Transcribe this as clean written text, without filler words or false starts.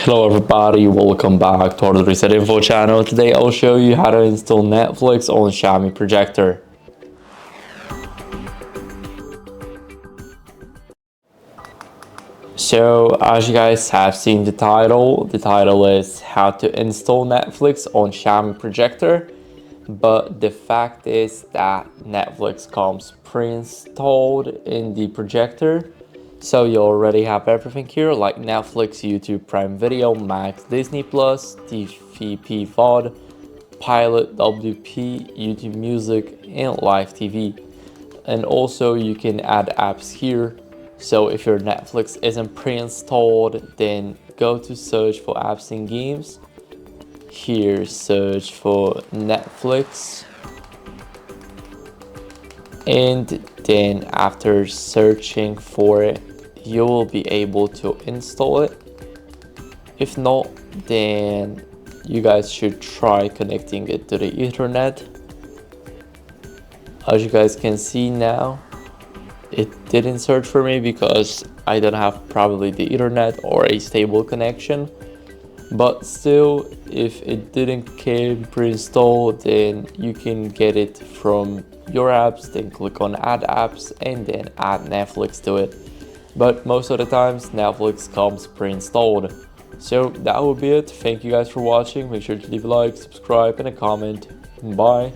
Hello everybody, welcome back to HardReset.Info channel. Today I'll show you how to install Netflix on XIAOMI Projector. So as you guys have seen the title is how to install Netflix on XIAOMI Projector. But the fact is that Netflix comes pre-installed in the projector. So you already have everything here like Netflix, YouTube, Prime Video, Max, Disney Plus, TVP VOD, Pilot, WP, YouTube Music, and Live TV. And also you can add apps here. So if your Netflix isn't pre-installed, then go to search for apps and games. Here search for Netflix. And then after searching for it, you will be able to install it. If not, then you guys should try connecting it to the Ethernet. As you guys can see now, it didn't search for me because I don't have probably the Ethernet or a stable connection. But still, if it didn't came pre-installed, then you can get it from your apps, then click on add apps and then add Netflix to it. But most of the times Netflix comes pre-installed. So that will be it. Thank you guys for watching. Make sure to leave a like, subscribe and a comment. Bye.